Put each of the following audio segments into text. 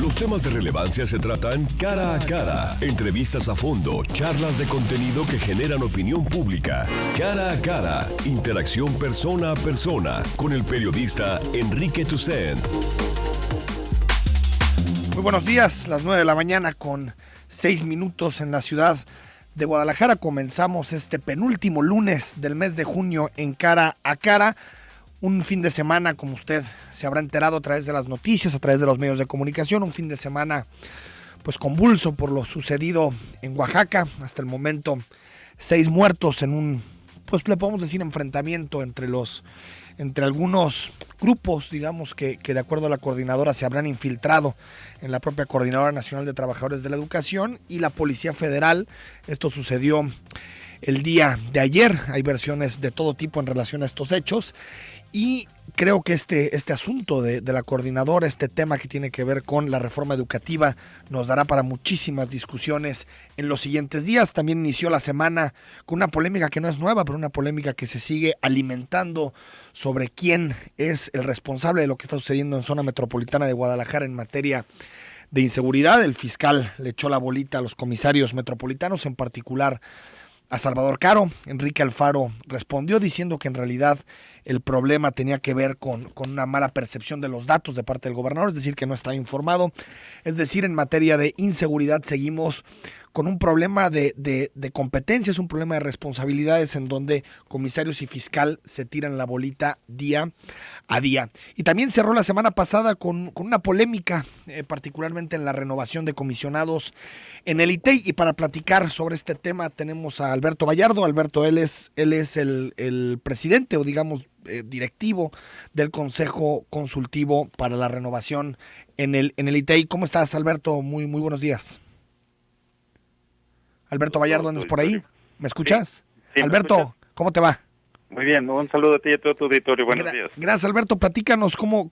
Los temas de relevancia se tratan cara a cara. Entrevistas a fondo, charlas de contenido que generan opinión pública. Cara a cara, interacción persona a persona con el periodista Enrique Tucent. Muy buenos días, las 9 de la mañana con 6 minutos en la ciudad de Guadalajara. Comenzamos este penúltimo lunes del mes de junio en Cara a Cara. Un fin de semana, como usted se habrá enterado a través de las noticias, a través de los medios de comunicación, un fin de semana pues convulso por lo sucedido en Oaxaca. Hasta el momento 6 muertos en un, pues le podemos decir, enfrentamiento entre algunos grupos, digamos, que de acuerdo a la coordinadora se habrán infiltrado en la propia Coordinadora Nacional de Trabajadores de la Educación y la Policía Federal. Esto sucedió el día de ayer. Hay versiones de todo tipo en relación a estos hechos y creo que este asunto de la coordinadora, este tema que tiene que ver con la reforma educativa, nos dará para muchísimas discusiones en los siguientes días. También inició la semana con una polémica que no es nueva, pero una polémica que se sigue alimentando sobre quién es el responsable de lo que está sucediendo en zona metropolitana de Guadalajara en materia de inseguridad. El fiscal le echó la bolita a los comisarios metropolitanos, en particular a Salvador Caro. Enrique Alfaro respondió diciendo que en realidad el problema tenía que ver con una mala percepción de los datos de parte del gobernador, es decir, que no estaba informado. Es decir, en materia de inseguridad seguimos con un problema de competencias, un problema de responsabilidades en donde comisarios y fiscal se tiran la bolita día a día. Y también cerró la semana pasada con una polémica, particularmente en la renovación de comisionados en el ITEI. Y para platicar sobre este tema tenemos a Alberto Vallardo. Alberto, él es el presidente, o digamos directivo del Consejo Consultivo para la Renovación en el ITEI. ¿Cómo estás, Alberto? Muy buenos días. Alberto Vallardo, ¿andas por ahí? ¿Me escuchas? Sí, Alberto, ¿me escuchas? ¿Cómo te va? Muy bien, un saludo a ti y a todo tu auditorio. Buenos días. Gracias, Alberto. Platícanos cómo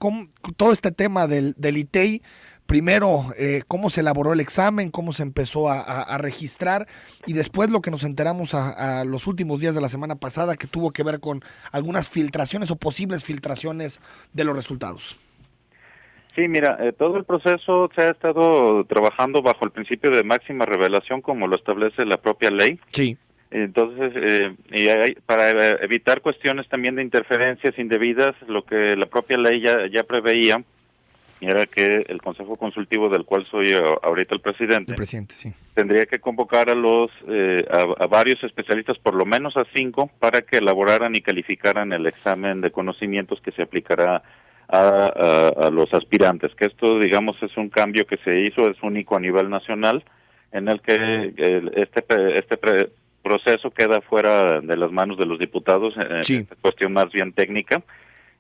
todo este tema del ITEI. Primero, cómo se elaboró el examen, cómo se empezó a registrar, y después lo que nos enteramos a los últimos días de la semana pasada, que tuvo que ver con algunas filtraciones o posibles filtraciones de los resultados. Sí, mira, todo el proceso se ha estado trabajando bajo el principio de máxima revelación, como lo establece la propia ley. Sí. Entonces, para evitar cuestiones también de interferencias indebidas, lo que la propia ley ya preveía era que el Consejo Consultivo, del cual soy ahorita el presidente, sí, tendría que convocar a varios especialistas, por lo menos a 5, para que elaboraran y calificaran el examen de conocimientos que se aplicará a los aspirantes. Que esto, digamos, es un cambio que se hizo, es único a nivel nacional, en el que este proceso queda fuera de las manos de los diputados, sí. Esta cuestión más bien técnica.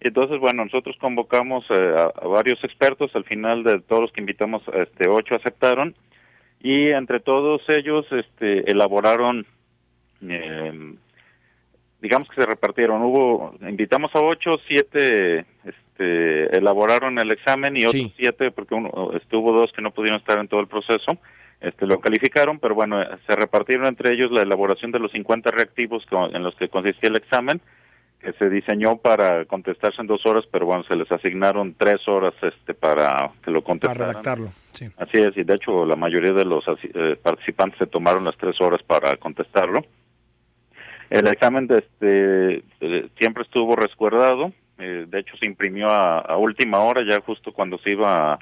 Entonces, bueno, nosotros convocamos a varios expertos. Al final de todos los que invitamos, 8 aceptaron, y entre todos ellos elaboraron, digamos que se repartieron. Invitamos a 8, 7 elaboraron el examen, y otros 7, porque hubo 2 que no pudieron estar en todo el proceso, lo calificaron, pero bueno, se repartieron entre ellos la elaboración de los 50 reactivos en los que consistía el examen, que se diseñó para contestarse en 2 horas, pero bueno, se les asignaron 3 horas para que lo contestaran. Para redactarlo, sí. Así es, y de hecho la mayoría de los participantes se tomaron las 3 horas para contestarlo. El examen siempre estuvo resguardado, de hecho se imprimió a última hora, ya justo cuando se iba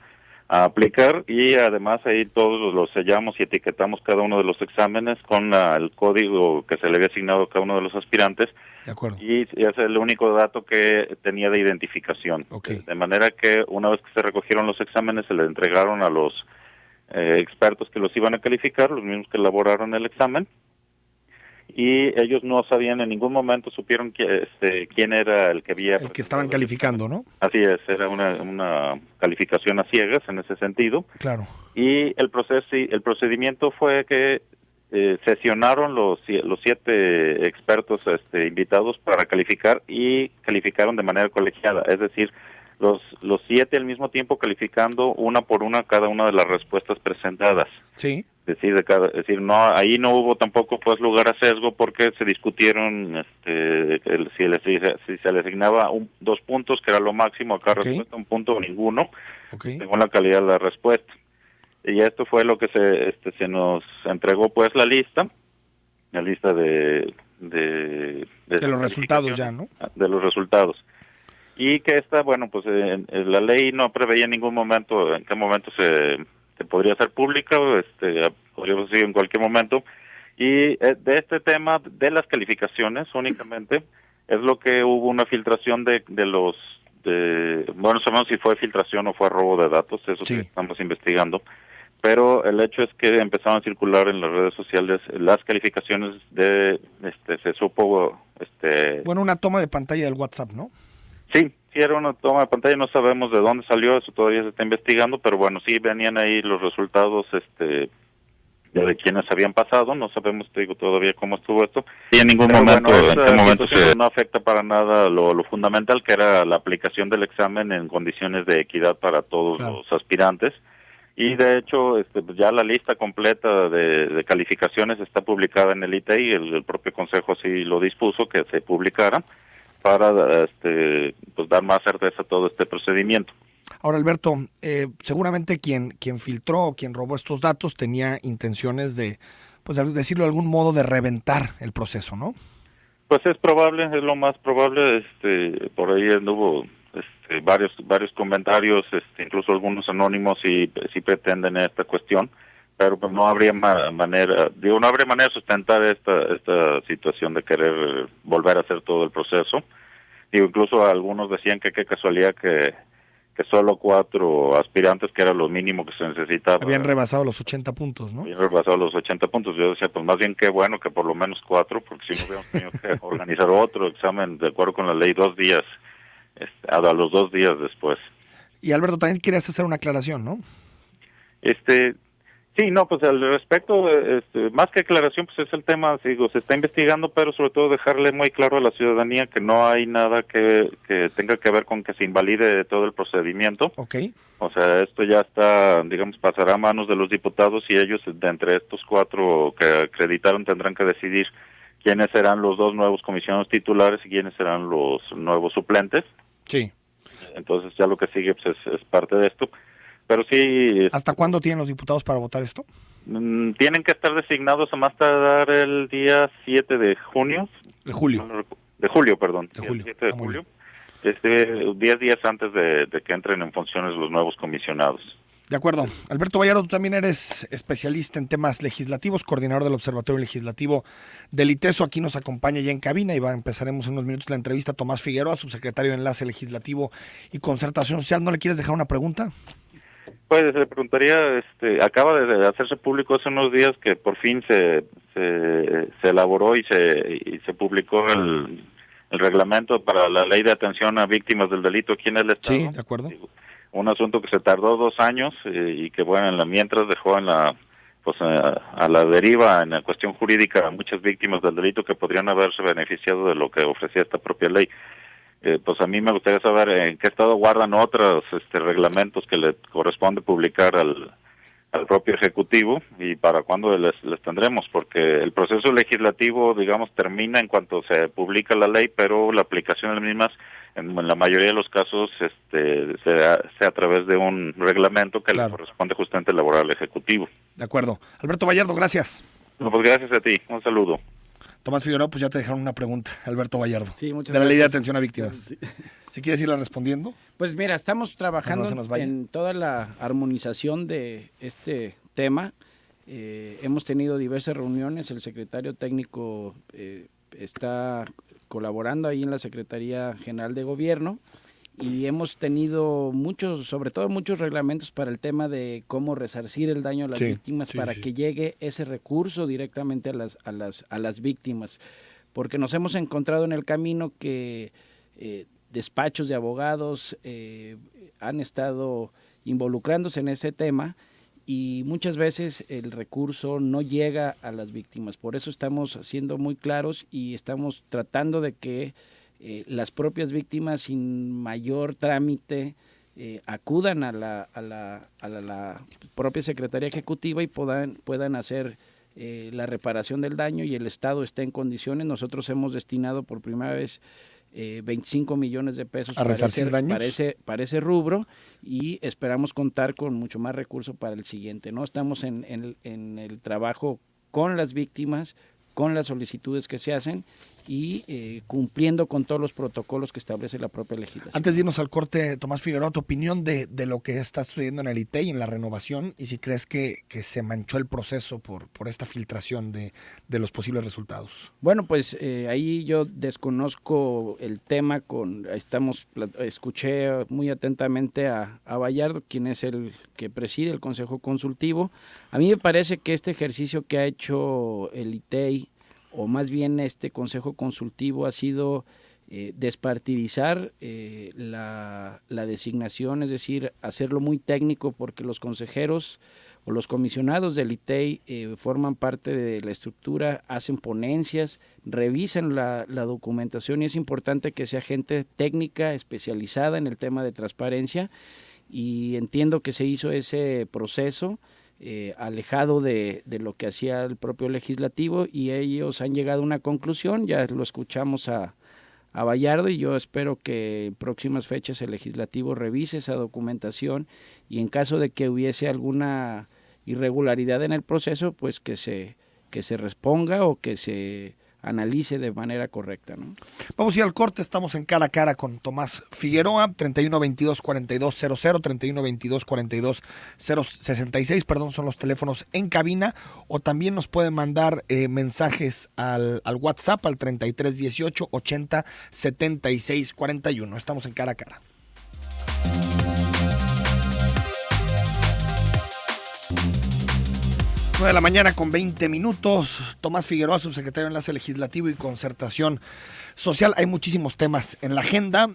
a aplicar, y además ahí todos los sellamos y etiquetamos cada uno de los exámenes con el código que se le había asignado a cada uno de los aspirantes. De acuerdo. Y es el único dato que tenía de identificación. Okay. De manera que una vez que se recogieron los exámenes, se le entregaron a los expertos que los iban a calificar, los mismos que elaboraron el examen, y ellos no sabían, en ningún momento supieron quién era el que había... El que estaban calificando, ¿no? Así es, era una calificación a ciegas en ese sentido. Claro. Y el procedimiento fue que sesionaron los 7 expertos invitados para calificar, y calificaron de manera colegiada, es decir, los 7 al mismo tiempo calificando una por una cada una de las respuestas presentadas. Sí. es decir, no, ahí no hubo tampoco pues lugar a sesgo porque se discutieron si se le asignaba 2 puntos, que era lo máximo a cada respuesta, 1 punto o ninguno, según la calidad de la respuesta. Y esto fue lo que se nos entregó pues la lista de los resultados ya, ¿no? De los resultados. Y que bueno, pues la ley no preveía en ningún momento en qué momento se podría hacer pública, podríamos decir en cualquier momento. Y de este tema de las calificaciones únicamente es lo que hubo una filtración bueno, sabemos si fue filtración o fue robo de datos, eso sí estamos investigando. Pero el hecho es que empezaron a circular en las redes sociales las calificaciones se supo bueno, una toma de pantalla del WhatsApp, ¿no? Sí, era una toma de pantalla, no sabemos de dónde salió, eso todavía se está investigando, pero bueno, sí venían ahí los resultados de quienes habían pasado, no sabemos, te digo, todavía cómo estuvo esto. Y en ningún momento, no afecta para nada lo fundamental, que era la aplicación del examen en condiciones de equidad para todos los aspirantes. Y de hecho, ya la lista completa de calificaciones está publicada en el ITEI, el propio Consejo así lo dispuso, que se publicara, para pues dar más certeza a todo este procedimiento. Ahora, Alberto, seguramente quien filtró o quien robó estos datos tenía intenciones de, pues decirlo de algún modo, de reventar el proceso, ¿no? Pues es probable, es lo más probable. Por ahí hubo varios comentarios, incluso algunos anónimos, y sí pretenden esta cuestión, pero pues no habría manera de sustentar esta situación de querer volver a hacer todo el proceso. Incluso algunos decían que qué casualidad que solo 4 aspirantes, que era lo mínimo que se necesitaba. Habían rebasado los 80 puntos, ¿no? Habían rebasado los 80 puntos. Yo decía, pues más bien qué bueno que por lo menos 4, porque si no hubiéramos tenido que organizar otro examen de acuerdo con la ley 2 días, a los 2 días después. Y Alberto, también querías hacer una aclaración, ¿no? Sí, no, pues al respecto, más que aclaración, pues es el tema, digo, se está investigando, pero sobre todo dejarle muy claro a la ciudadanía que no hay nada que tenga que ver con que se invalide todo el procedimiento. Okay. O sea, esto ya está, digamos, pasará a manos de los diputados, y ellos, de entre estos 4 que acreditaron, tendrán que decidir quiénes serán los 2 nuevos comisionados titulares y quiénes serán los nuevos suplentes. Sí. Entonces ya lo que sigue pues es parte de esto. Pero sí. ¿Hasta cuándo tienen los diputados para votar esto? Tienen que estar designados a más tardar el día 7 de junio. De julio. De julio, perdón. De julio. 7 de julio. 10 días antes de que entren en funciones los nuevos comisionados. De acuerdo. Alberto Vallardo, tú también eres especialista en temas legislativos, coordinador del Observatorio Legislativo del ITESO. Aquí nos acompaña ya en cabina y empezaremos en unos minutos la entrevista a Tomás Figueroa, subsecretario de Enlace Legislativo y Concertación Social. ¿No le quieres dejar una pregunta? Pues le preguntaría, acaba de hacerse público hace unos días que por fin se elaboró y se publicó el reglamento para la ley de atención a víctimas del delito aquí en el Estado. Sí, de acuerdo. Un asunto que se tardó 2 años y que, bueno, mientras dejó a la deriva en la cuestión jurídica a muchas víctimas del delito que podrían haberse beneficiado de lo que ofrecía esta propia ley. Pues a mí me gustaría saber en qué estado guardan otros reglamentos que le corresponde publicar al propio Ejecutivo y para cuándo les tendremos, porque el proceso legislativo, digamos, termina en cuanto se publica la ley, pero la aplicación de las mismas, en la mayoría de los casos, sea a través de un reglamento que le corresponde justamente elaborar al Ejecutivo. De acuerdo. Alberto Vallardo, gracias. No, pues gracias a ti. Un saludo. Tomás Figueroa, pues ya te dejaron una pregunta, Alberto Vallardo. Sí, muchas de la gracias. Ley de Atención a Víctimas. Sí. ¿Si quieres irla respondiendo? Pues mira, estamos trabajando en toda la armonización de este tema. Hemos tenido diversas reuniones, el secretario técnico está colaborando ahí en la Secretaría General de Gobierno y hemos tenido sobre todo muchos reglamentos para el tema de cómo resarcir el daño a las víctimas para que llegue ese recurso directamente a las víctimas, porque nos hemos encontrado en el camino que despachos de abogados han estado involucrándose en ese tema y muchas veces el recurso no llega a las víctimas. Por eso estamos siendo muy claros y estamos tratando de que las propias víctimas sin mayor trámite acudan a la propia Secretaría Ejecutiva y puedan hacer la reparación del daño y el Estado esté en condiciones. Nosotros hemos destinado por primera vez 25 millones de pesos para ese rubro y esperamos contar con mucho más recursos para el siguiente, ¿no? Estamos en el trabajo con las víctimas, con las solicitudes que se hacen y cumpliendo con todos los protocolos que establece la propia legislación. Antes de irnos al corte, Tomás Figueroa, tu opinión de lo que está sucediendo en el ITEI, en la renovación, y si crees que se manchó el proceso por esta filtración de los posibles resultados. Bueno, pues ahí yo desconozco el tema, escuché muy atentamente a Vallardo, quien es el que preside el Consejo Consultivo. A mí me parece que este ejercicio que ha hecho el ITEI, o más bien este Consejo Consultivo, ha sido despartidizar la designación, es decir, hacerlo muy técnico, porque los consejeros o los comisionados del ITEI forman parte de la estructura, hacen ponencias, revisan la documentación, y es importante que sea gente técnica especializada en el tema de transparencia, y entiendo que se hizo ese proceso alejado de lo que hacía el propio legislativo, y ellos han llegado a una conclusión. Ya lo escuchamos a Vallardo, y yo espero que en próximas fechas el legislativo revise esa documentación, y en caso de que hubiese alguna irregularidad en el proceso, pues que se responda o que se analice de manera correcta, ¿no? Vamos a ir al corte. Estamos en Cara a Cara con Tomás Figueroa, 3122-4200, 3122-4266, son los teléfonos en cabina, o también nos pueden mandar mensajes al WhatsApp al 3318-807641. Estamos en Cara a Cara. De la mañana con 20 minutos. Tomás Figueroa, subsecretario de Enlace Legislativo y Concertación Social. Hay muchísimos temas en la agenda.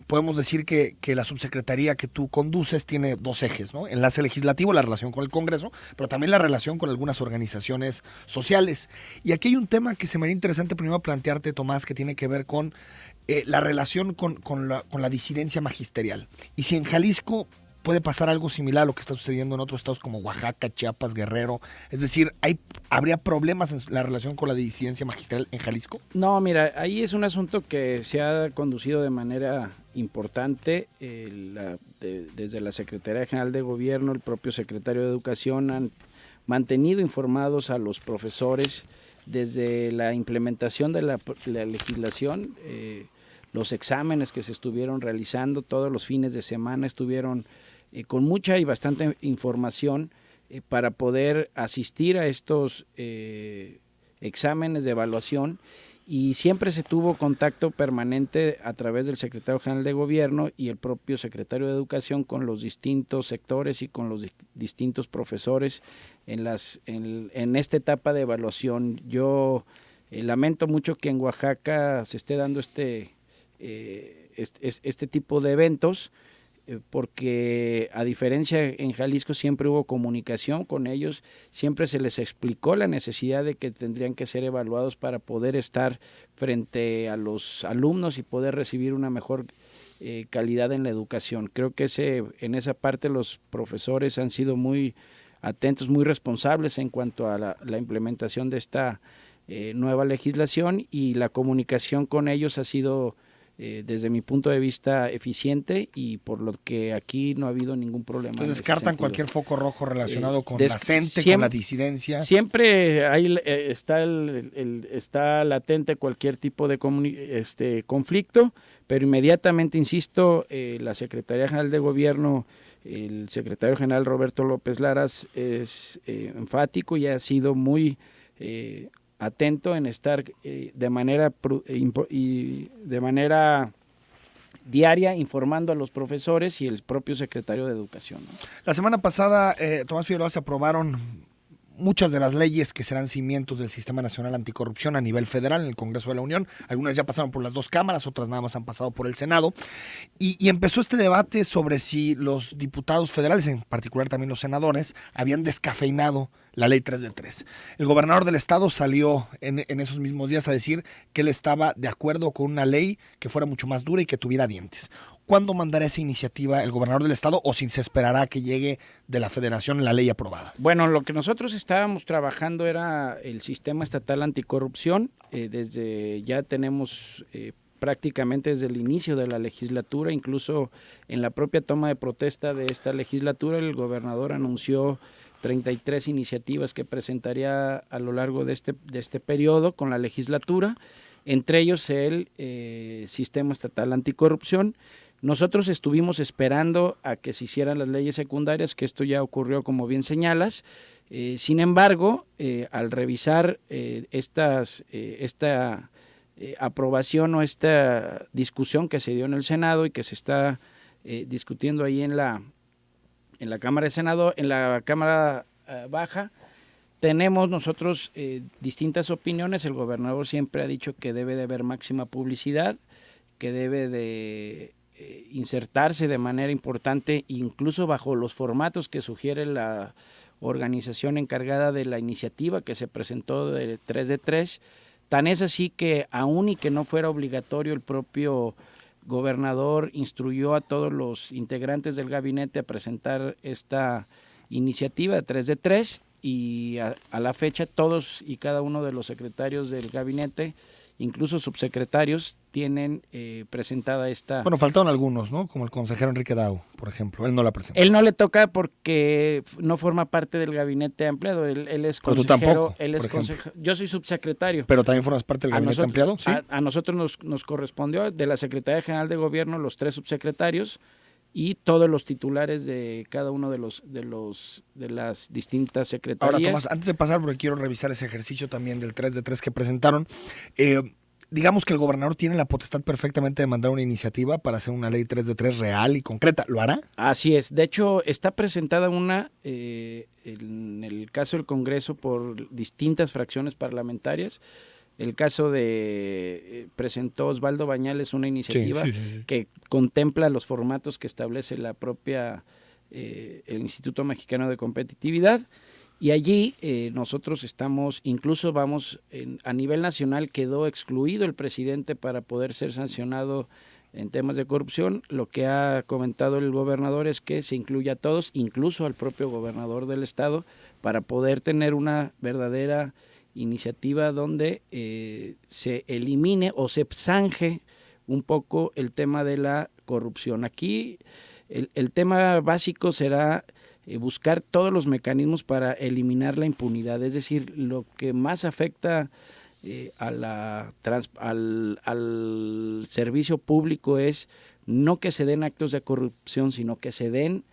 Podemos decir que la subsecretaría que tú conduces tiene dos ejes, ¿no? Enlace Legislativo, la relación con el Congreso, pero también la relación con algunas organizaciones sociales. Y aquí hay un tema que se me haría interesante primero plantearte, Tomás, que tiene que ver con la relación con la disidencia magisterial. Y si en Jalisco puede pasar algo similar a lo que está sucediendo en otros estados como Oaxaca, Chiapas, Guerrero. Es decir, ¿habría problemas en la relación con la disidencia magisterial en Jalisco? No, mira, ahí es un asunto que se ha conducido de manera importante. Desde la Secretaría General de Gobierno, el propio secretario de Educación han mantenido informados a los profesores desde la implementación de la legislación. Los exámenes que se estuvieron realizando todos los fines de semana estuvieron con mucha y bastante información para poder asistir a estos exámenes de evaluación, y siempre se tuvo contacto permanente a través del secretario general de Gobierno y el propio secretario de Educación con los distintos sectores y con los distintos profesores en esta etapa de evaluación. Yo lamento mucho que en Oaxaca se esté dando este tipo de eventos, porque a diferencia en Jalisco siempre hubo comunicación con ellos, siempre se les explicó la necesidad de que tendrían que ser evaluados para poder estar frente a los alumnos y poder recibir una mejor calidad en la educación. Creo que en esa parte los profesores han sido muy atentos, muy responsables en cuanto a la implementación de esta nueva legislación, y la comunicación con ellos ha sido desde mi punto de vista eficiente, y por lo que aquí no ha habido ningún problema. Entonces descartan cualquier foco rojo relacionado con la CENTE, con la disidencia. Siempre está latente cualquier tipo de conflicto, pero inmediatamente, insisto, la Secretaría General de Gobierno, el secretario general Roberto López Laras es enfático y ha sido muy atento en estar de manera diaria informando a los profesores y el propio secretario de Educación, ¿no? La semana pasada, Tomás Figueroa, se aprobaron muchas de las leyes que serán cimientos del Sistema Nacional Anticorrupción a nivel federal en el Congreso de la Unión. Algunas ya pasaron por las dos cámaras, otras nada más han pasado por el Senado. Y empezó este debate sobre si los diputados federales, en particular también los senadores, habían descafeinado la ley 3 de 3. El gobernador del estado salió en esos mismos días a decir que él estaba de acuerdo con una ley que fuera mucho más dura y que tuviera dientes. ¿cuándo mandará esa iniciativa el gobernador del estado o si se esperará que llegue de la federación la ley aprobada? Bueno, lo que nosotros estábamos trabajando era el sistema estatal anticorrupción. Desde ya tenemos prácticamente desde el inicio de la legislatura, incluso en la propia toma de protesta de esta legislatura, el gobernador anunció 33 iniciativas que presentaría a lo largo de este periodo con la legislatura, entre ellos el sistema estatal anticorrupción. Nosotros estuvimos esperando a que se hicieran las leyes secundarias, que esto ya ocurrió como bien señalas. Sin embargo, al revisar esta aprobación o esta discusión que se dio en el Senado y que se está discutiendo ahí en la Cámara de Senado, en la Cámara Baja, tenemos nosotros distintas opiniones. El gobernador siempre ha dicho que debe de haber máxima publicidad, que debe de insertarse de manera importante, incluso bajo los formatos que sugiere la organización encargada de la iniciativa que se presentó de 3 de 3. Tan es así que aún y que no fuera obligatorio, el propio gobernador instruyó a todos los integrantes del gabinete a presentar esta iniciativa de 3 de 3 y a la fecha todos y cada uno de los secretarios del gabinete, incluso subsecretarios, tienen presentada esta... Bueno, faltaron algunos, ¿no? Como el consejero Enrique Dau, por ejemplo. Él no la presentó. Él no le toca porque no forma parte del gabinete ampliado. Él es consejero. Pero tú tampoco, él es consejero. Yo soy subsecretario. Pero también formas parte del gabinete ampliado, ¿sí? A nosotros nos correspondió de la Secretaría General de Gobierno los 3 subsecretarios y todos los titulares de cada uno de las distintas secretarías. Ahora, Tomás, antes de pasar, porque quiero revisar ese ejercicio también del 3 de 3 que presentaron, digamos que el gobernador tiene la potestad perfectamente de mandar una iniciativa para hacer una ley 3 de 3 real y concreta. ¿Lo hará? Así es. De hecho, está presentada una, en el caso del Congreso, por distintas fracciones parlamentarias. El caso presentó Osvaldo Bañales una iniciativa que contempla los formatos que establece la propia el Instituto Mexicano de Competitividad, y allí nosotros incluso a nivel nacional quedó excluido el presidente para poder ser sancionado en temas de corrupción. Lo que ha comentado el gobernador es que se incluya a todos, incluso al propio gobernador del estado, para poder tener una verdadera iniciativa donde se elimine o se zanje un poco el tema de la corrupción. Aquí el tema básico será buscar todos los mecanismos para eliminar la impunidad, es decir, lo que más afecta al servicio público es no que se den actos de corrupción, sino que se den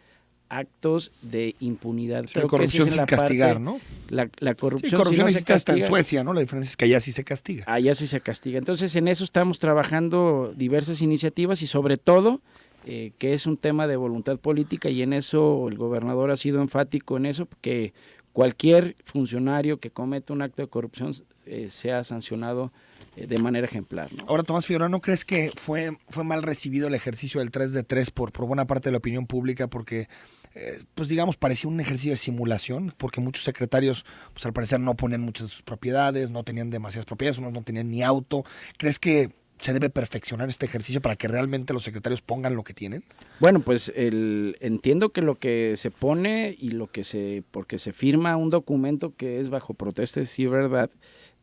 actos de impunidad. La corrupción sin castigar, ¿no? La corrupción, sí, corrupción no existe hasta en Suecia, ¿no? La diferencia es que allá sí se castiga. Allá sí se castiga. Entonces, en eso estamos trabajando diversas iniciativas y sobre todo que es un tema de voluntad política, y en eso el gobernador ha sido enfático en eso, que cualquier funcionario que cometa un acto de corrupción sea sancionado de manera ejemplar, ¿no? Ahora, Tomás Figueroa, ¿no crees que fue mal recibido el ejercicio del 3 de 3 por buena parte de la opinión pública? Porque, pues digamos, parecía un ejercicio de simulación, porque muchos secretarios, pues al parecer no ponían muchas de sus propiedades, no tenían demasiadas propiedades, unos no tenían ni auto. ¿Crees que se debe perfeccionar este ejercicio para que realmente los secretarios pongan lo que tienen? Bueno, pues entiendo que lo que se pone y porque se firma un documento que es bajo protesta, es sí verdad,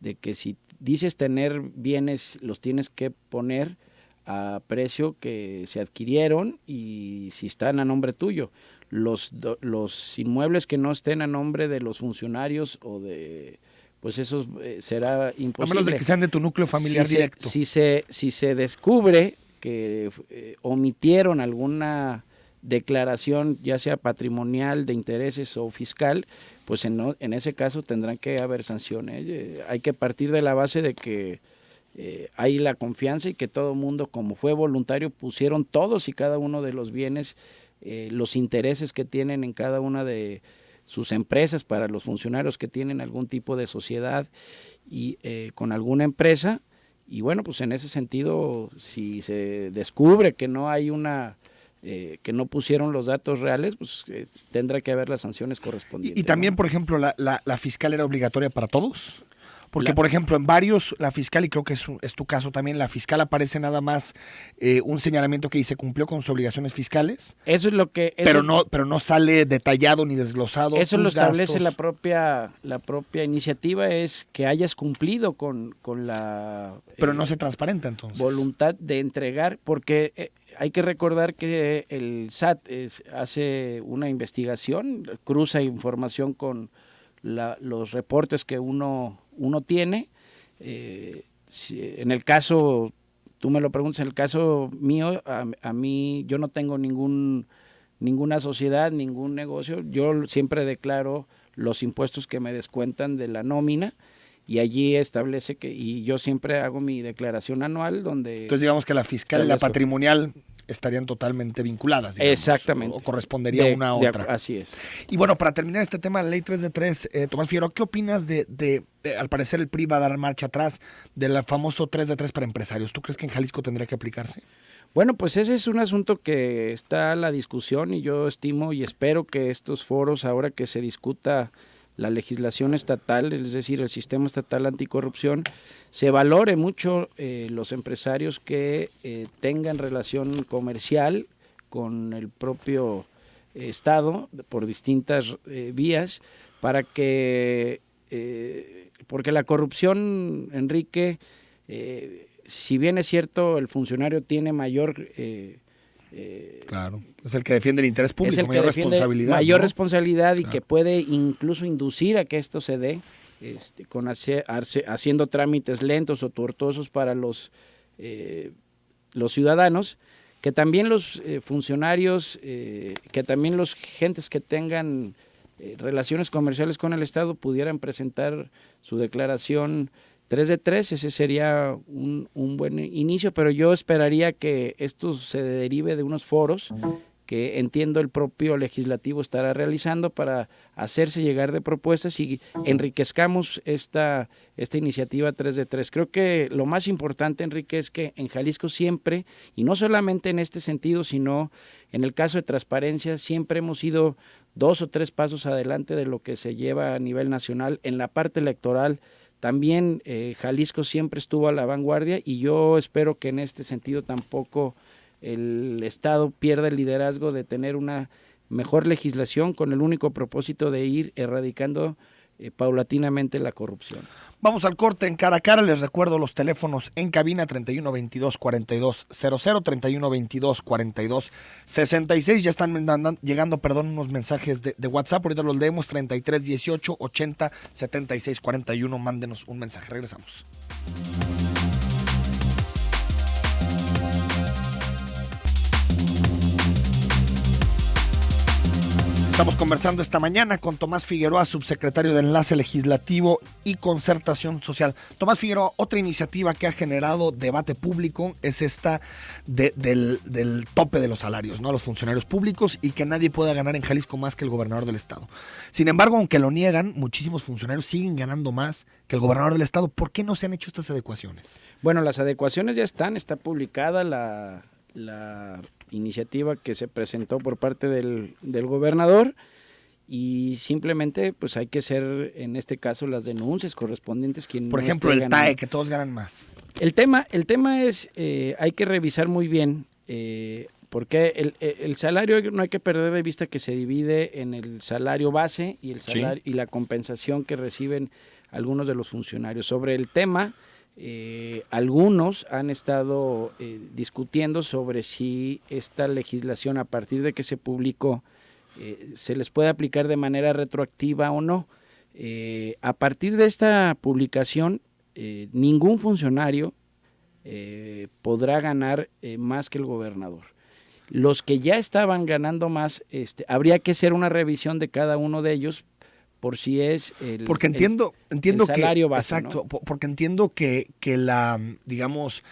de que si dices tener bienes, los tienes que poner a precio que se adquirieron y si están a nombre tuyo. Los inmuebles que no estén a nombre de los funcionarios o de... pues eso será imposible. A menos de que sean de tu núcleo familiar directo. Si se descubre que omitieron alguna declaración, ya sea patrimonial, de intereses o fiscal, pues en ese caso tendrán que haber sanciones. Hay que partir de la base de que hay la confianza y que todo mundo, como fue voluntario, pusieron todos y cada uno de los bienes, los intereses que tienen en cada una de sus empresas para los funcionarios que tienen algún tipo de sociedad y con alguna empresa. Y bueno, pues en ese sentido, si se descubre que no hay que no pusieron los datos reales, pues tendrá que haber las sanciones correspondientes. Y también, ¿no? Por ejemplo, la fiscal era obligatoria para todos, Porque, por ejemplo, en varios, la fiscal, y creo que es tu caso también, la fiscal aparece nada más un señalamiento que dice cumplió con sus obligaciones fiscales. Eso es lo que... Pero no sale detallado ni desglosado. Eso lo establece la propia iniciativa, es que hayas cumplido con la... Pero no se transparenta entonces. Voluntad de entregar, porque hay que recordar que el SAT hace una investigación, cruza información con los reportes que uno tiene. En el caso, tú me lo preguntas, en el caso mío, a mí yo no tengo ninguna sociedad, ningún negocio. Yo siempre declaro los impuestos que me descuentan de la nómina, y allí establece y yo siempre hago mi declaración anual donde... Entonces digamos que la fiscal y la patrimonial estarían totalmente vinculadas, digamos. Exactamente. O correspondería una a otra. Así es. Y bueno, para terminar este tema de la ley 3 de 3, Tomás Figueroa, ¿qué opinas de al parecer el PRI va a dar marcha atrás del famoso 3 de 3 para empresarios? ¿Tú crees que en Jalisco tendría que aplicarse? Bueno, pues ese es un asunto que está a la discusión, y yo estimo y espero que estos foros, ahora que se discuta la legislación estatal, es decir, el sistema estatal anticorrupción, se valore mucho los empresarios que tengan relación comercial con el propio Estado por distintas vías, para que, porque la corrupción, Enrique, si bien es cierto, el funcionario tiene mayor... claro, es el que defiende el interés público, es el mayor responsabilidad. Mayor ¿no? responsabilidad, y claro, que puede incluso inducir a que esto se dé, haciendo trámites lentos o tortuosos para los ciudadanos, que también los funcionarios, que también los gentes que tengan relaciones comerciales con el Estado pudieran presentar su declaración 3 de 3, ese sería un buen inicio, pero yo esperaría que esto se derive de unos foros que entiendo el propio legislativo estará realizando para hacerse llegar de propuestas y enriquezcamos esta iniciativa 3 de 3. Creo que lo más importante, Enrique, es que en Jalisco siempre, y no solamente en este sentido, sino en el caso de transparencia, siempre hemos ido 2 o 3 pasos adelante de lo que se lleva a nivel nacional. En la parte electoral también Jalisco siempre estuvo a la vanguardia, y yo espero que en este sentido tampoco el Estado pierda el liderazgo de tener una mejor legislación con el único propósito de ir erradicando paulatinamente la corrupción. Vamos al corte en Cara a Cara. Les recuerdo los teléfonos en cabina: 3122-4200, 3122-4266. Ya están llegando, unos mensajes de WhatsApp. Ahorita los leemos: 3318-80-7641. Mándenos un mensaje. Regresamos. Estamos conversando esta mañana con Tomás Figueroa, subsecretario de Enlace Legislativo y Concertación Social. Tomás Figueroa, otra iniciativa que ha generado debate público es esta del tope de los salarios, ¿no?, a los funcionarios públicos, y que nadie pueda ganar en Jalisco más que el gobernador del estado. Sin embargo, aunque lo niegan, muchísimos funcionarios siguen ganando más que el gobernador del estado. ¿Por qué no se han hecho estas adecuaciones? Bueno, las adecuaciones ya está publicada la iniciativa que se presentó por parte del gobernador, y simplemente pues hay que hacer en este caso las denuncias correspondientes. Por ejemplo, el TAE, que todos ganan más. El tema es, hay que revisar muy bien, porque el salario no hay que perder de vista que se divide en el salario base y el salario, sí, y la compensación que reciben algunos de los funcionarios. Sobre el tema, algunos han estado discutiendo sobre si esta legislación, a partir de que se publicó, se les puede aplicar de manera retroactiva o no. A partir de esta publicación, ningún funcionario podrá ganar más que el gobernador. Los que ya estaban ganando más, habría que hacer una revisión de cada uno de ellos, por si es el salario base, exacto, ¿no? Porque entiendo que la, digamos,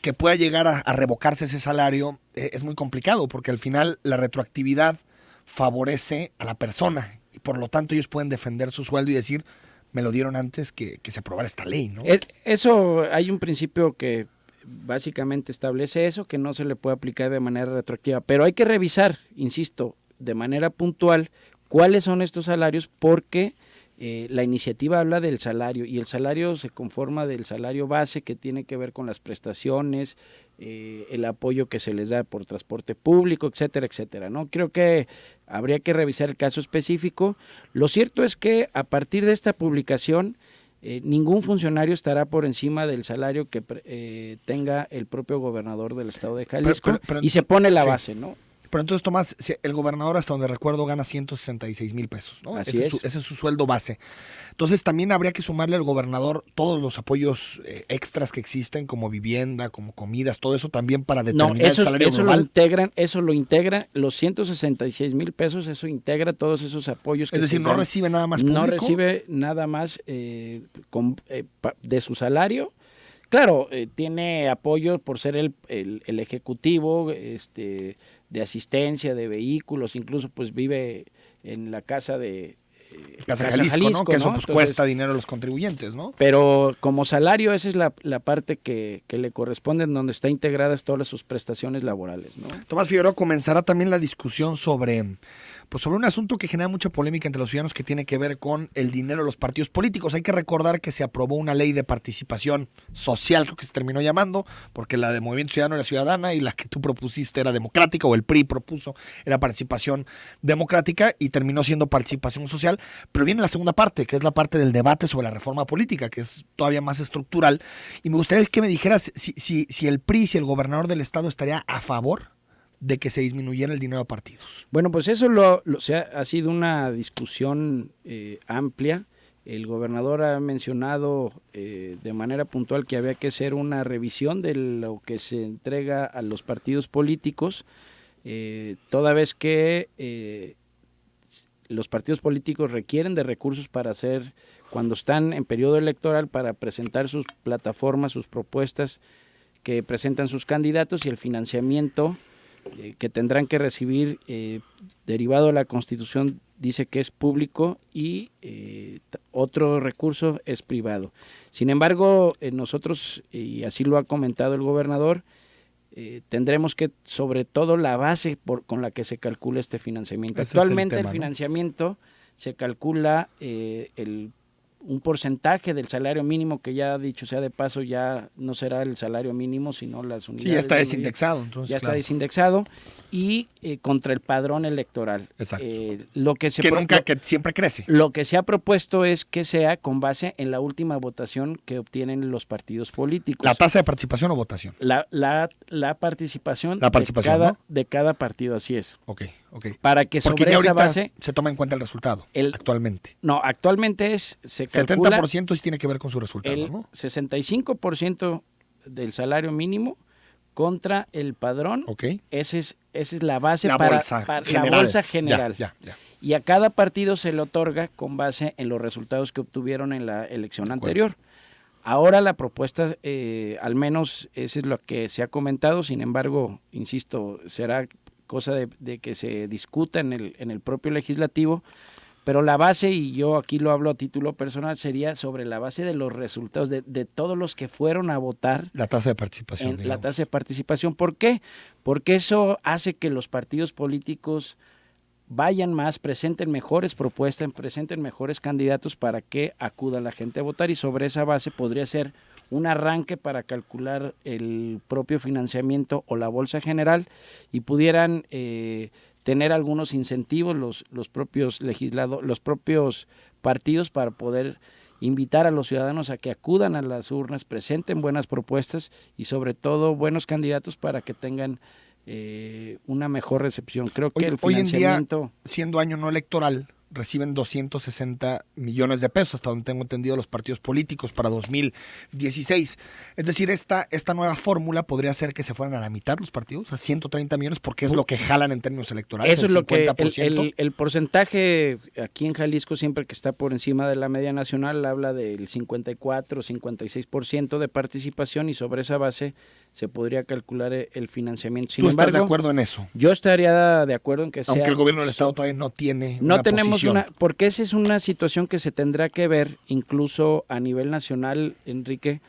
que pueda llegar a revocarse ese salario es muy complicado, porque al final la retroactividad favorece a la persona, y por lo tanto ellos pueden defender su sueldo y decir: me lo dieron antes que se aprobara esta ley, ¿no? Eso, hay un principio que básicamente establece eso, que no se le puede aplicar de manera retroactiva, pero hay que revisar, insisto, de manera puntual cuáles son estos salarios, porque la iniciativa habla del salario, y el salario se conforma del salario base, que tiene que ver con las prestaciones, el apoyo que se les da por transporte público, etcétera, etcétera, ¿no? Creo que habría que revisar el caso específico. Lo cierto es que a partir de esta publicación, ningún funcionario estará por encima del salario que tenga el propio gobernador del estado de Jalisco, pero y se pone la base, ¿no? Pero entonces, Tomás, el gobernador, hasta donde recuerdo, gana 166,000 pesos, ¿no? Ese es su sueldo base. Entonces, también habría que sumarle al gobernador todos los apoyos extras que existen, como vivienda, como comidas, todo eso también para determinar el salario global. Eso lo integra, los 166,000 pesos, eso integra todos esos apoyos. Es decir, no recibe nada más público. No recibe nada más de su salario. Claro, tiene apoyo por ser el ejecutivo, de asistencia, de vehículos, incluso pues vive en la casa de Casa Jalisco, ¿no? Que eso pues cuesta dinero a los contribuyentes, ¿no? Pero como salario, esa es la parte que le corresponde, en donde está integradas todas sus prestaciones laborales, ¿no? Tomás Figueroa, comenzará también la discusión sobre un asunto que genera mucha polémica entre los ciudadanos, que tiene que ver con el dinero de los partidos políticos. Hay que recordar que se aprobó una ley de participación social, creo que se terminó llamando, porque la de Movimiento Ciudadano era ciudadana y la que tú propusiste era democrática, o el PRI propuso era participación democrática y terminó siendo participación social. Pero viene la segunda parte, que es la parte del debate sobre la reforma política, que es todavía más estructural. Y me gustaría que me dijeras si el PRI, si el gobernador del estado estaría a favor de que se disminuyera el dinero a partidos. Bueno, pues eso ha sido una discusión amplia. El gobernador ha mencionado de manera puntual que había que hacer una revisión de lo que se entrega a los partidos políticos, toda vez que los partidos políticos requieren de recursos para hacer, cuando están en periodo electoral, para presentar sus plataformas, sus propuestas que presentan sus candidatos, y el financiamiento que tendrán que recibir derivado de la Constitución dice que es público, y otro recurso es privado. Sin embargo, nosotros, y así lo ha comentado el gobernador, tendremos que, sobre todo, la base con la que se calcula este financiamiento. Actualmente el financiamiento se calcula un porcentaje del salario mínimo, que ya dicho sea de paso, ya no será el salario mínimo, sino las unidades. Sí, ya está desindexado. Entonces, ya está desindexado, y contra el padrón electoral. Exacto. Que siempre crece. Lo que se ha propuesto es que sea con base en la última votación que obtienen los partidos políticos. ¿La tasa de participación o votación? La participación, de cada partido, así es. Ok. Para que porque sobre esa base se toma en cuenta el resultado actualmente. No, actualmente se calcula 70% sí tiene que ver con su resultado, ¿no? 65% del salario mínimo contra el padrón. Okay. Esa es la base la para general. La bolsa general. Ya. Y a cada partido se le otorga con base en los resultados que obtuvieron en la elección anterior. Ahora la propuesta, al menos eso es lo que se ha comentado, sin embargo, insisto, será cosa de que se discuta en el propio legislativo, pero la base, y yo aquí lo hablo a título personal, sería sobre la base de los resultados de todos los que fueron a votar. La tasa de participación. La tasa de participación. ¿Por qué? Porque eso hace que los partidos políticos vayan más, presenten mejores propuestas, presenten mejores candidatos para que acuda la gente a votar, y sobre esa base podría ser un arranque para calcular el propio financiamiento o la bolsa general, y pudieran tener algunos incentivos los propios los propios partidos para poder invitar a los ciudadanos a que acudan a las urnas, presenten buenas propuestas y sobre todo buenos candidatos para que tengan una mejor recepción. Creo que el financiamiento... Hoy en día, siendo año no electoral, reciben 260 millones de pesos, hasta donde tengo entendido, los partidos políticos para 2016. Es decir, esta nueva fórmula podría hacer que se fueran a la mitad los partidos, a 130 millones, porque es lo que jalan en términos electorales. Eso es lo que el porcentaje aquí en Jalisco, siempre que está por encima de la media nacional, habla del 54, 56% de participación, y sobre esa base se podría calcular el financiamiento. Sin embargo, ¿estás de acuerdo en eso? Yo estaría de acuerdo en que sea... Aunque el gobierno del estado todavía no tiene una posición. Porque esa es una situación que se tendrá que ver incluso a nivel nacional, Enrique,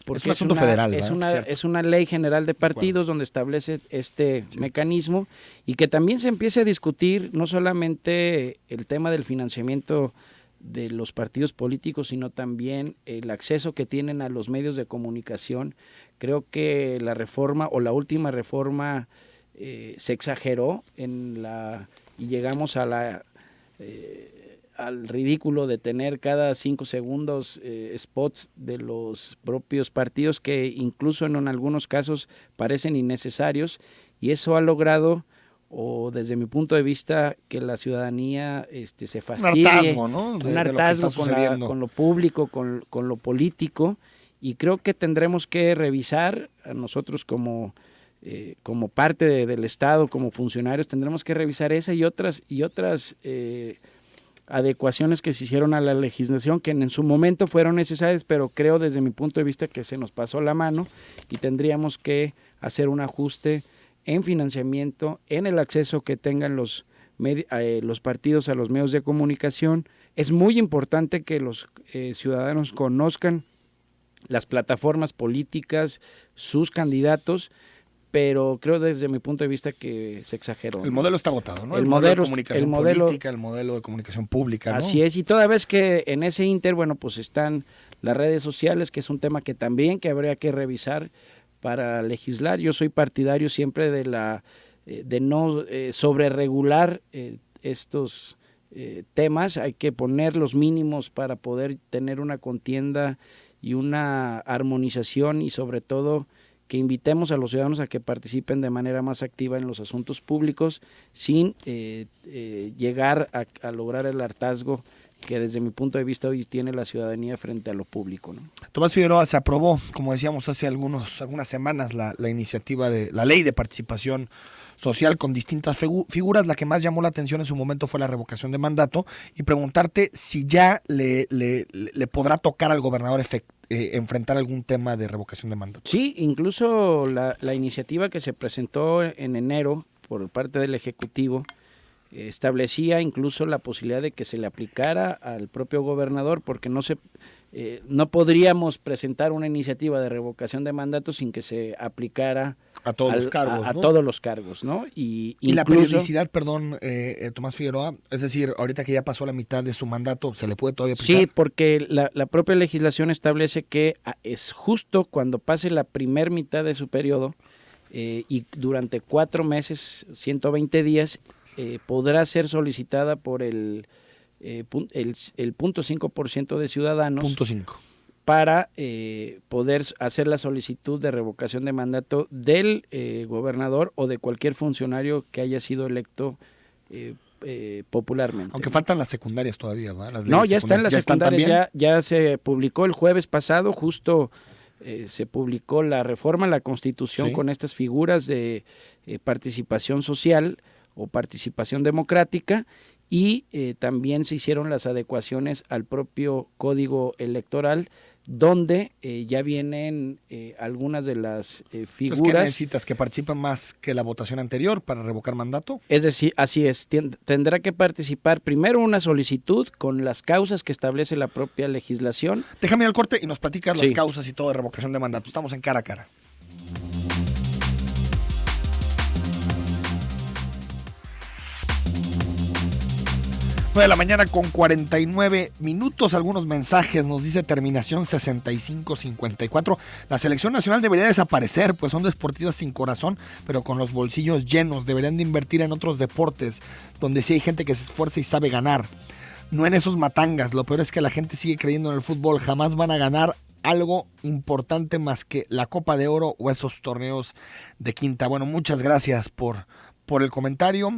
porque es un asunto federal. Es una ley general de partidos donde establece este mecanismo, y que también se empiece a discutir no solamente el tema del financiamiento de los partidos políticos, sino también el acceso que tienen a los medios de comunicación. Creo que la reforma o la última reforma se exageró y llegamos a al ridículo de tener cada 5 segundos spots de los propios partidos que incluso en algunos casos parecen innecesarios, y eso ha logrado, o desde mi punto de vista, que la ciudadanía se fastidie. Un hartazgo, ¿no? Un hartazgo con lo público, con lo político, y creo que tendremos que revisar a nosotros como parte del Estado, como funcionarios, tendremos que revisar esa y otras adecuaciones que se hicieron a la legislación, que en su momento fueron necesarias, pero creo desde mi punto de vista que se nos pasó la mano y tendríamos que hacer un ajuste en financiamiento, en el acceso que tengan los partidos a los medios de comunicación. Es muy importante que los ciudadanos conozcan las plataformas políticas, sus candidatos, pero creo desde mi punto de vista que se exageró. El modelo está agotado, ¿no? El modelo de comunicación política, el modelo de comunicación pública, ¿no? Así es, y toda vez que en ese inter, bueno, pues están las redes sociales, que es un tema que también que habría que revisar para legislar. Yo soy partidario siempre de no sobreregular estos temas. Hay que poner los mínimos para poder tener una contienda y una armonización, y sobre todo que invitemos a los ciudadanos a que participen de manera más activa en los asuntos públicos sin llegar a lograr el hartazgo que desde mi punto de vista hoy tiene la ciudadanía frente a lo público, ¿no? Tomás Figueroa, se aprobó, como decíamos hace algunas semanas, la iniciativa de la ley de participación social con distintas figuras. La que más llamó la atención en su momento fue la revocación de mandato, y preguntarte si ya le podrá tocar al gobernador enfrentar algún tema de revocación de mandato. Sí, incluso la iniciativa que se presentó en enero por parte del Ejecutivo establecía incluso la posibilidad de que se le aplicara al propio gobernador, porque no podríamos presentar una iniciativa de revocación de mandato sin que se aplicara a todos los cargos, a todos los cargos, ¿no? Y la periodicidad, perdón, Tomás Figueroa, es decir, ahorita que ya pasó la mitad de su mandato, ¿se le puede todavía aplicar? Sí, porque la propia legislación establece que es justo cuando pase la primer mitad de su periodo y durante 4 meses, 120 días, podrá ser solicitada por el 0.5% de ciudadanos. 0.5. Para poder hacer la solicitud de revocación de mandato del gobernador o de cualquier funcionario que haya sido electo popularmente. Aunque faltan las secundarias todavía, ¿va? No, ya están las secundarias, ya se publicó el jueves pasado, justo se publicó la reforma a la Constitución, sí, con estas figuras de participación social o participación democrática, y también se hicieron las adecuaciones al propio Código Electoral, donde ya vienen algunas de las figuras. ¿Qué necesitas? ¿Que participen más que la votación anterior para revocar mandato? Es decir, así es, tendrá que participar primero una solicitud con las causas que establece la propia legislación. Déjame ir al corte y nos platicas las causas y todo de revocación de mandato. Estamos en Cara a Cara. 9 de la mañana con 49 minutos, algunos mensajes, nos dice terminación 6554. La selección nacional debería desaparecer, pues son deportistas sin corazón, pero con los bolsillos llenos. Deberían de invertir en otros deportes, donde sí hay gente que se esfuerza y sabe ganar. No en esos matangas. Lo peor es que la gente sigue creyendo en el fútbol. Jamás van a ganar algo importante más que la Copa de Oro o esos torneos de quinta. Bueno, muchas gracias por el comentario.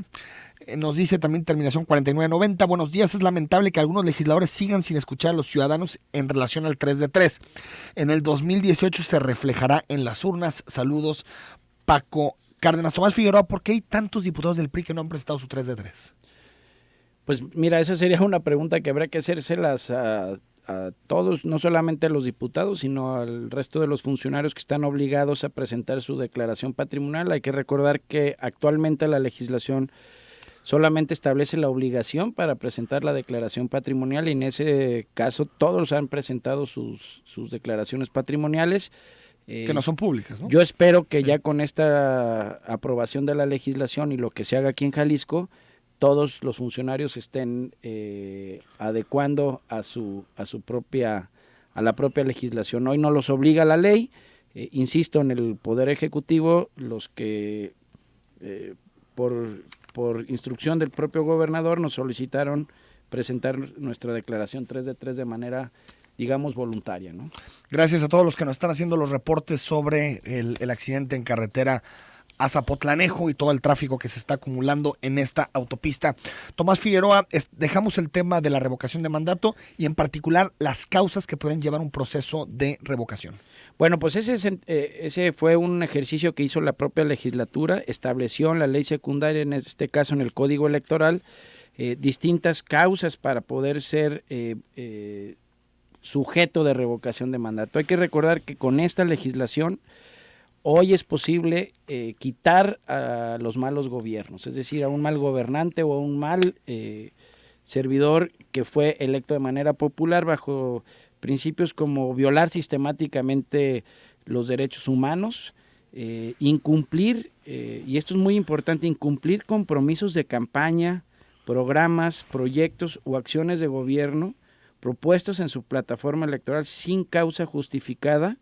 Nos dice también terminación 4990. Buenos días, es lamentable que algunos legisladores sigan sin escuchar a los ciudadanos en relación al 3 de 3. En el 2018 se reflejará en las urnas. Saludos, Paco Cárdenas. Tomás Figueroa, ¿por qué hay tantos diputados del PRI que no han presentado su 3 de 3? Pues mira, esa sería una pregunta que habría que hacérselas a todos, no solamente a los diputados, sino al resto de los funcionarios que están obligados a presentar su declaración patrimonial. Hay que recordar que actualmente la legislación solamente establece la obligación para presentar la declaración patrimonial, y en ese caso todos han presentado sus declaraciones patrimoniales. Que no son públicas, ¿no? Yo espero que ya con esta aprobación de la legislación y lo que se haga aquí en Jalisco, todos los funcionarios estén adecuando a la propia legislación. Hoy no los obliga la ley, insisto, en el Poder Ejecutivo, los que por instrucción del propio gobernador nos solicitaron presentar nuestra declaración 3 de 3 de manera, digamos, voluntaria, ¿no? Gracias a todos los que nos están haciendo los reportes sobre el accidente en carretera a Zapotlanejo y todo el tráfico que se está acumulando en esta autopista. Tomás Figueroa, dejamos el tema de la revocación de mandato y en particular las causas que pueden llevar un proceso de revocación. Bueno, pues ese fue un ejercicio que hizo la propia legislatura, estableció en la ley secundaria, en este caso en el Código Electoral, distintas causas para poder ser sujeto de revocación de mandato. Hay que recordar que con esta legislación hoy es posible quitar a los malos gobiernos, es decir, a un mal gobernante o a un mal servidor que fue electo de manera popular bajo principios como violar sistemáticamente los derechos humanos, incumplir, y esto es muy importante, incumplir compromisos de campaña, programas, proyectos o acciones de gobierno propuestos en su plataforma electoral sin causa justificada.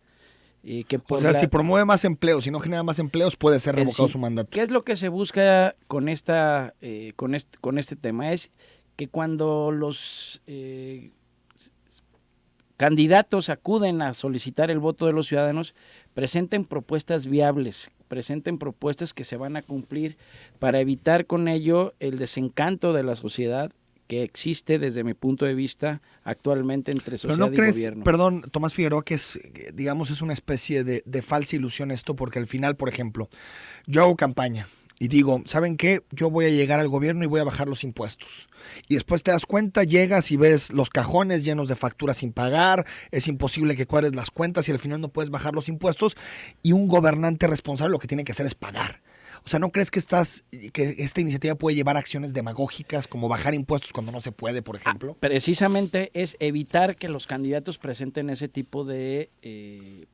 Si promueve más empleos, si no genera más empleos, puede ser revocado su mandato. ¿Qué es lo que se busca con este tema? Es que cuando los candidatos acuden a solicitar el voto de los ciudadanos, presenten propuestas viables, presenten propuestas que se van a cumplir para evitar con ello el desencanto de la sociedad que existe desde mi punto de vista actualmente entre sociedad y gobierno. Perdón, Tomás Figueroa, que es una especie de falsa ilusión esto, porque al final, por ejemplo, yo hago campaña y digo, ¿saben qué? Yo voy a llegar al gobierno y voy a bajar los impuestos. Y después te das cuenta, llegas y ves los cajones llenos de facturas sin pagar, es imposible que cuadres las cuentas y al final no puedes bajar los impuestos y un gobernante responsable lo que tiene que hacer es pagar. O sea, ¿no crees que esta iniciativa puede llevar acciones demagógicas como bajar impuestos cuando no se puede, por ejemplo? Precisamente es evitar que los candidatos presenten ese tipo de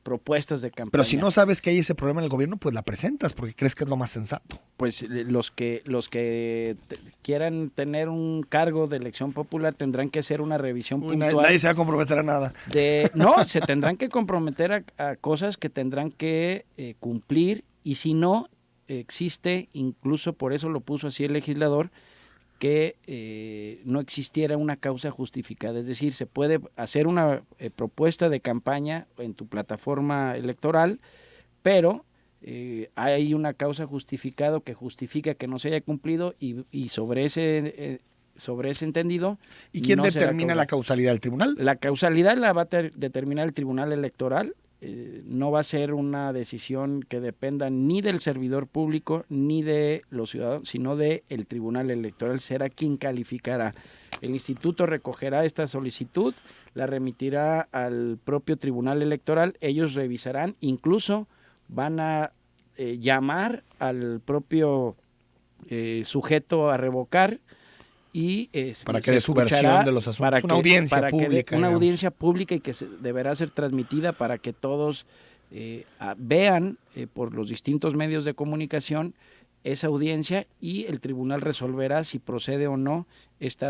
propuestas de campaña. Pero si no sabes que hay ese problema en el gobierno, pues la presentas porque crees que es lo más sensato. Pues los que quieran tener un cargo de elección popular tendrán que hacer una revisión puntual. Nadie se va a comprometer a nada. No, se tendrán que comprometer a cosas que tendrán que cumplir y si no, existe, incluso por eso lo puso así el legislador, que no existiera una causa justificada. Es decir, se puede hacer una propuesta de campaña en tu plataforma electoral, pero hay una causa justificada que justifica que no se haya cumplido y sobre ese entendido. ¿Y quién determina la causalidad del tribunal? La causalidad la va a determinar el Tribunal Electoral. No va a ser una decisión que dependa ni del servidor público ni de los ciudadanos, sino del Tribunal Electoral. Será quien calificará. El instituto recogerá esta solicitud, la remitirá al propio Tribunal Electoral, ellos revisarán, incluso van a llamar al propio sujeto a revocar y para que dé su versión de los asuntos, una audiencia pública. Una audiencia pública y que deberá ser transmitida para que todos vean por los distintos medios de comunicación esa audiencia y el tribunal resolverá si procede o no esta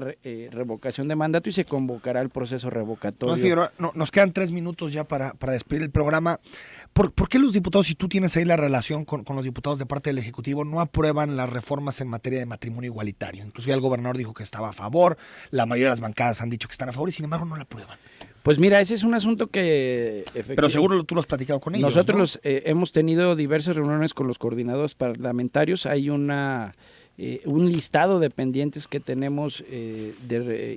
revocación de mandato y se convocará el proceso revocatorio. Figueroa, nos quedan 3 minutos ya para despedir el programa. ¿Por qué los diputados, si tú tienes ahí la relación con los diputados de parte del Ejecutivo, no aprueban las reformas en materia de matrimonio igualitario? Incluso ya el gobernador dijo que estaba a favor, la mayoría de las bancadas han dicho que están a favor y sin embargo no la aprueban. Pues mira, ese es un asunto que... Pero seguro tú lo has platicado con ellos, nosotros, ¿no? Hemos tenido diversas reuniones con los coordinadores parlamentarios. Hay un listado de pendientes que tenemos,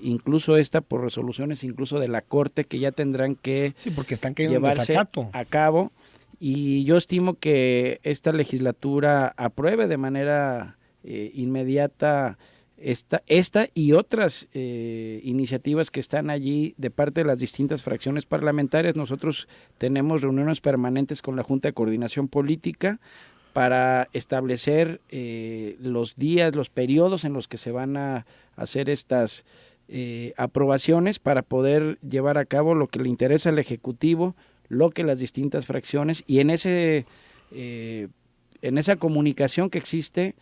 incluso por resoluciones incluso de la Corte, que ya tendrán que porque están llevarse a cabo. Y yo estimo que esta legislatura apruebe de manera inmediata esta y otras iniciativas que están allí de parte de las distintas fracciones parlamentarias. Nosotros tenemos reuniones permanentes con la Junta de Coordinación Política para establecer los días, los periodos en los que se van a hacer estas aprobaciones para poder llevar a cabo lo que le interesa al Ejecutivo, lo que las distintas fracciones, y en ese en esa comunicación que existe,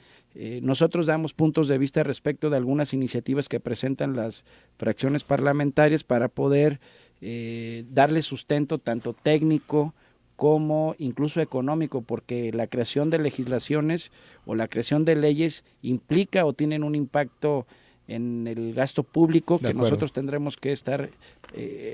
nosotros damos puntos de vista respecto de algunas iniciativas que presentan las fracciones parlamentarias para poder darle sustento tanto técnico como incluso económico, porque la creación de legislaciones o la creación de leyes implica o tienen un impacto en el gasto público que nosotros tendremos que estar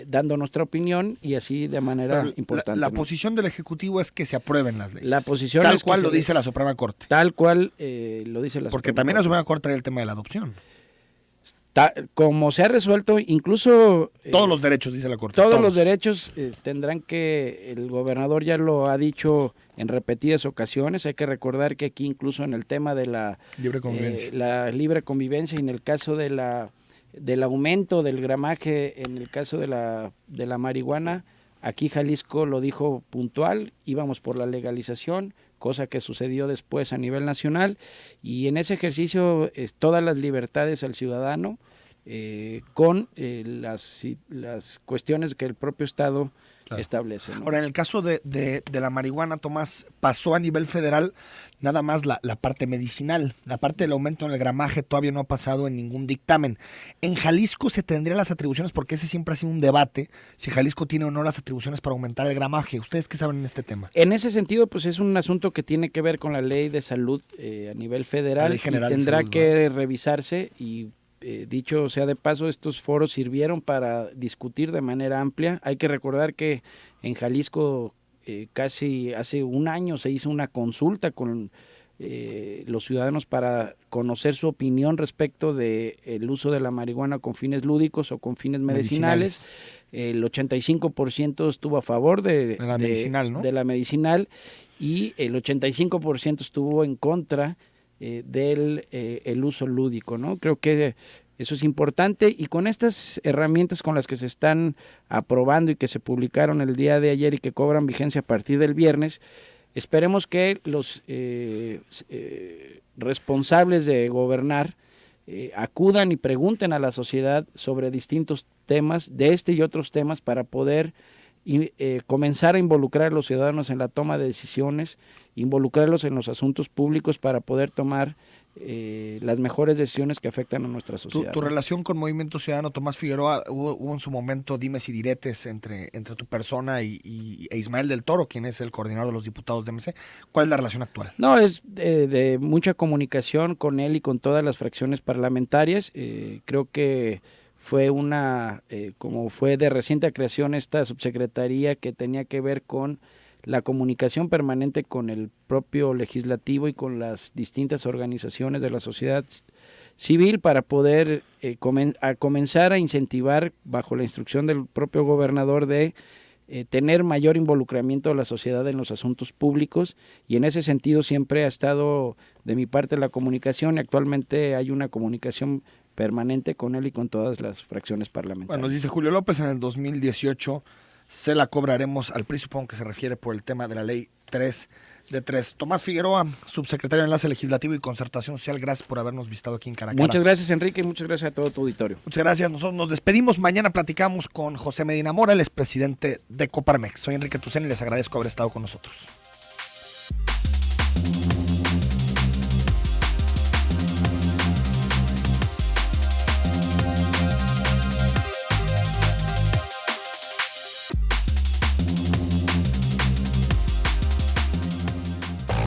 dando nuestra opinión y así de manera importante. La posición del Ejecutivo es que se aprueben las leyes. La posición tal es cual que lo dice la Suprema Corte. Tal cual lo dice la Suprema Corte. Porque también la Suprema Corte trae el tema de la adopción. Como se ha resuelto, incluso... todos los derechos, dice la Corte. Todos los derechos tendrán que, el gobernador ya lo ha dicho en repetidas ocasiones, hay que recordar que aquí incluso en el tema de la libre convivencia y en el caso de del aumento del gramaje, en el caso de la marihuana, aquí Jalisco lo dijo puntual, íbamos por la legalización, cosa que sucedió después a nivel nacional, y en ese ejercicio todas las libertades al ciudadano con las cuestiones que el propio Estado establece, ¿no? Ahora, en el caso de la marihuana, Tomás, pasó a nivel federal nada más la parte medicinal, la parte del aumento en el gramaje todavía no ha pasado en ningún dictamen. En Jalisco se tendrían las atribuciones, porque ese siempre ha sido un debate, si Jalisco tiene o no las atribuciones para aumentar el gramaje. ¿Ustedes qué saben en este tema? En ese sentido, pues es un asunto que tiene que ver con la ley de salud a nivel federal y tendrá que revisarse y dicho sea de paso, estos foros sirvieron para discutir de manera amplia. Hay que recordar que en Jalisco casi hace un año se hizo una consulta con los ciudadanos para conocer su opinión respecto del uso de la marihuana con fines lúdicos o con fines medicinales. El 85% estuvo a favor de la medicinal, ¿no? De la medicinal, y el 85% estuvo en contra del el uso lúdico, ¿no? Creo que eso es importante, y con estas herramientas con las que se están aprobando y que se publicaron el día de ayer y que cobran vigencia a partir del viernes, esperemos que los responsables de gobernar acudan y pregunten a la sociedad sobre distintos temas, de este y otros temas, para poder comenzar a involucrar a los ciudadanos en la toma de decisiones, involucrarlos en los asuntos públicos para poder tomar las mejores decisiones que afectan a nuestra sociedad. Tu relación con Movimiento Ciudadano, Tomás Figueroa, hubo en su momento dimes y diretes entre tu persona e Ismael del Toro, quien es el coordinador de los diputados de MC. ¿Cuál es la relación actual? No, es de mucha comunicación con él y con todas las fracciones parlamentarias. Creo que fue como fue de reciente creación esta subsecretaría que tenía que ver con la comunicación permanente con el propio legislativo y con las distintas organizaciones de la sociedad civil para poder comenzar a incentivar, bajo la instrucción del propio gobernador, de tener mayor involucramiento de la sociedad en los asuntos públicos, y en ese sentido siempre ha estado de mi parte la comunicación, y actualmente hay una comunicación permanente con él y con todas las fracciones parlamentarias. Bueno, nos dice Julio López, en el 2018 se la cobraremos al PRI, supongo que se refiere por el tema de la ley 3 de 3. Tomás Figueroa, subsecretario de Enlace Legislativo y Concertación Social, gracias por habernos visitado aquí en Cara a Cara. Muchas gracias, Enrique, y muchas gracias a todo tu auditorio. Muchas gracias, nosotros nos despedimos. Mañana platicamos con José Medina Mora, el expresidente de Coparmex. Soy Enrique Tucen y les agradezco haber estado con nosotros.